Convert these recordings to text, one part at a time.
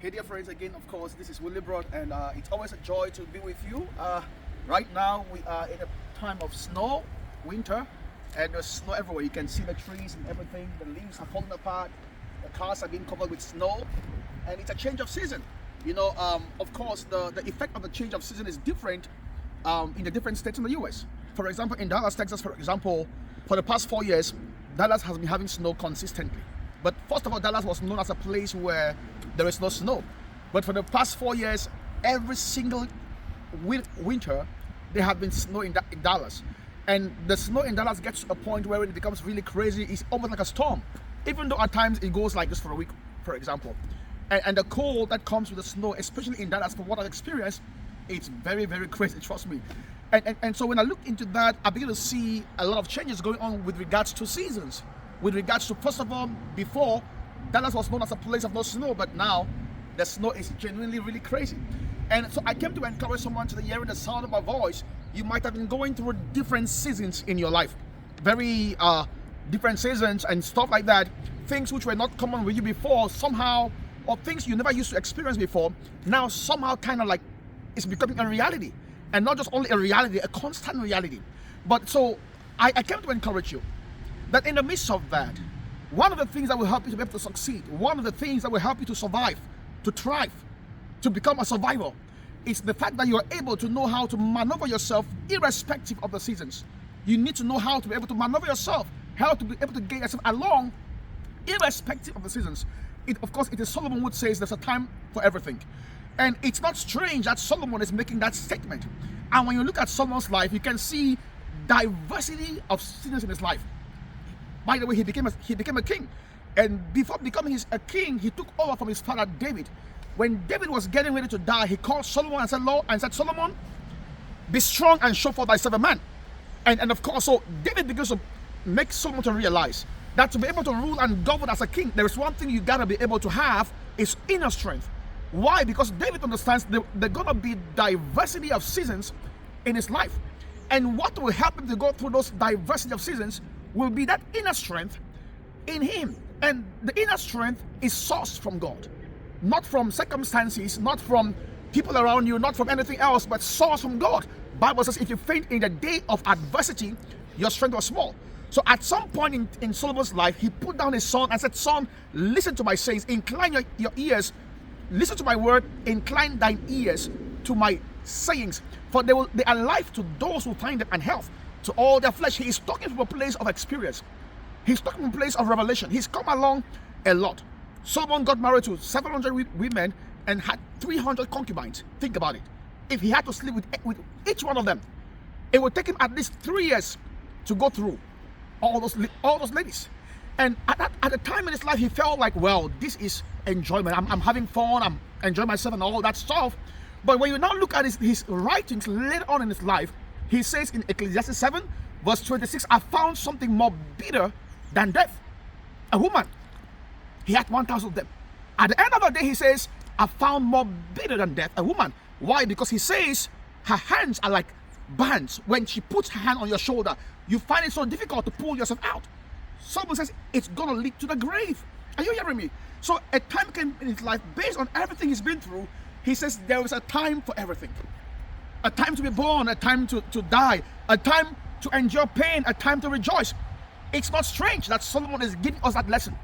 Hey dear friends, again of course this is Willibroad, and it's always a joy to be with you. Right now we are in a time of snow, winter, and there's snow everywhere. You can see the trees and everything, the leaves are falling apart, the cars are being covered with snow, and it's a change of season. Of course the effect of the change of season is different in the different states in the US. For example, in Dallas, Texas, for example, for the past 4 years, Dallas has been having snow consistently. But first of all, Dallas was known as a place where there is no snow. But for the past 4 years, every single winter, there have been snow in Dallas. And the snow in Dallas gets to a point where it becomes really crazy. It's almost like a storm. Even though at times it goes like this for a week, for example. And the cold that comes with the snow, especially in Dallas, from what I've experienced, it's very, very crazy, trust me. And so when I look into that, I begin to see a lot of changes going on with regards to seasons. With regards to, first of all, before, Dallas was known as a place of no snow, but now the snow is genuinely really crazy. And so I came to encourage someone today, hearing the sound of my voice. You might have been going through different seasons in your life, very different seasons and stuff like that. Things which were not common with you before, somehow, or things you never used to experience before, now somehow kind of like it's becoming a reality. And not just only a reality, a constant reality. But so I came to encourage you that in the midst of that, one of the things that will help you to be able to succeed, one of the things that will help you to survive, to thrive, to become a survivor, is the fact that you are able to know how to maneuver yourself irrespective of the seasons. You need to know how to be able to maneuver yourself, how to be able to get yourself along irrespective of the seasons. Of course, it is Solomon who says there's a time for everything. And it's not strange that Solomon is making that statement. And when you look at Solomon's life, you can see diversity of seasons in his life. By the way, he became a king. And before becoming a king, he took over from his father David. When David was getting ready to die, he called Solomon and said, Solomon, be strong and show forth thyself a man. And of course, so David begins to make Solomon to realize that to be able to rule and govern as a king, there is one thing you gotta be able to have, is inner strength. Why? Because David understands there's gonna be diversity of seasons in his life. And what will help him to go through those diversity of seasons will be that inner strength in him. And the inner strength is sourced from God, not from circumstances, not from people around you, not from anything else, but sourced from God. Bible says if you faint in the day of adversity, your strength was small. So at some point in Solomon's life, he put down his son and said, son, listen to my sayings, incline your ears, listen to my word, incline thine ears to my sayings, for they are life to those who find them, and health to all their flesh. He is talking from a place of experience. He's talking from a place of revelation. He's come along a lot. Solomon got married to 700 women and had 300 concubines. Think about it. If he had to sleep with each one of them, it would take him at least 3 years to go through all those ladies. And at a time in his life, he felt like, well, this is enjoyment. I'm having fun. I'm enjoying myself and all that stuff. But when you now look at his writings later on in his life, he says in Ecclesiastes 7, verse 26, I found something more bitter than death. A woman. He had 1,000 of them. At the end of the day, he says, I found more bitter than death, a woman. Why? Because he says her hands are like bands. When she puts her hand on your shoulder, you find it so difficult to pull yourself out. Someone says it's going to lead to the grave. Are you hearing me? So a time came in his life, based on everything he's been through, he says there is a time for everything. A time to be born, a time to die, a time to endure pain, a time to rejoice. It's not strange that Solomon is giving us that lesson.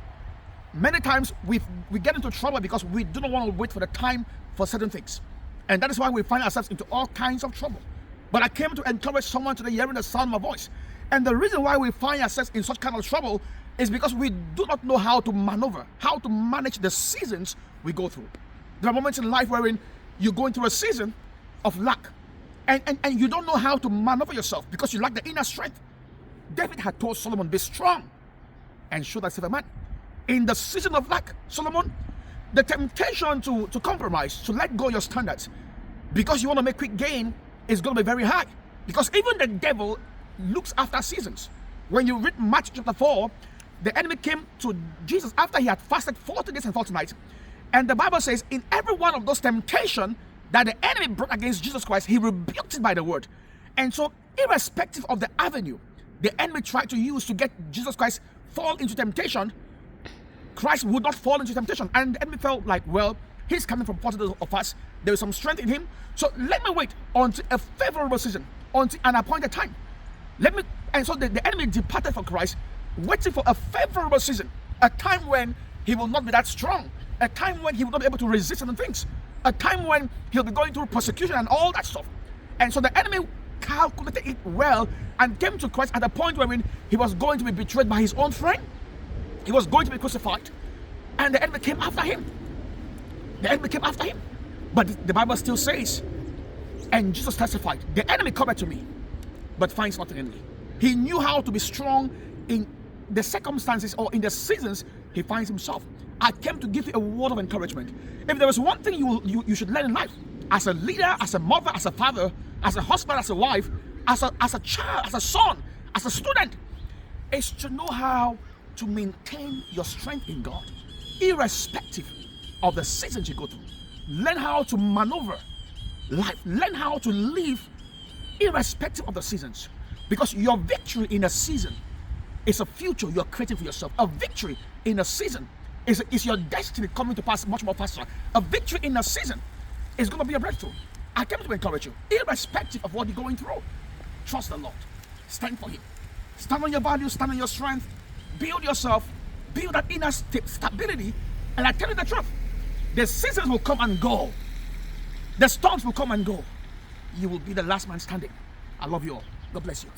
Many times we get into trouble because we do not want to wait for the time for certain things. And that is why we find ourselves into all kinds of trouble. But I came to encourage someone today hearing the sound of my voice. And the reason why we find ourselves in such kind of trouble is because we do not know how to maneuver, how to manage the seasons we go through. There are moments in life wherein you're going through a season of lack. And you don't know how to maneuver yourself because you lack the inner strength. David had told Solomon, be strong and show thyself a man. In the season of lack, Solomon, the temptation to compromise, to let go of your standards, because you want to make quick gain, is going to be very high. Because even the devil looks after seasons. When you read Matthew chapter 4, the enemy came to Jesus after he had fasted 40 days and 40 nights. And the Bible says in every one of those temptations that the enemy brought against Jesus Christ, he rebuked it by the word. And so irrespective of the avenue the enemy tried to use to get Jesus Christ fall into temptation, Christ would not fall into temptation. And the enemy felt like, well, He's coming from positive of us. There is some strength in him. So let me wait until a favorable season, until an appointed time. And so the enemy departed from Christ, waiting for a favorable season, a time when he will not be that strong, a time when he will not be able to resist certain things, a time when he'll be going through persecution and all that stuff. And so the enemy calculated it well and came to Christ at a point where he was going to be betrayed by his own friend. He was going to be crucified, and the enemy came after him. The enemy came after him. But the Bible still says, and Jesus testified, the enemy cometh to me, but finds nothing in me. He knew how to be strong in the circumstances or in the seasons he finds himself. I came to give you a word of encouragement. If there is one thing you should learn in life, as a leader, as a mother, as a father, as a husband, as a wife, as a child, as a son, as a student, is to know how to maintain your strength in God, irrespective of the seasons you go through. Learn how to maneuver life. Learn how to live irrespective of the seasons. Because your victory in a season is a future you're creating for yourself. A victory in a season is your destiny coming to pass much more faster. A victory in a season is going to be a breakthrough. I came to encourage you, irrespective of what you're going through. Trust the Lord. Stand for Him. Stand on your values, stand on your strength. Build yourself. Build that inner stability. And I tell you the truth, the seasons will come and go. The storms will come and go. You will be the last man standing. I love you all. God bless you.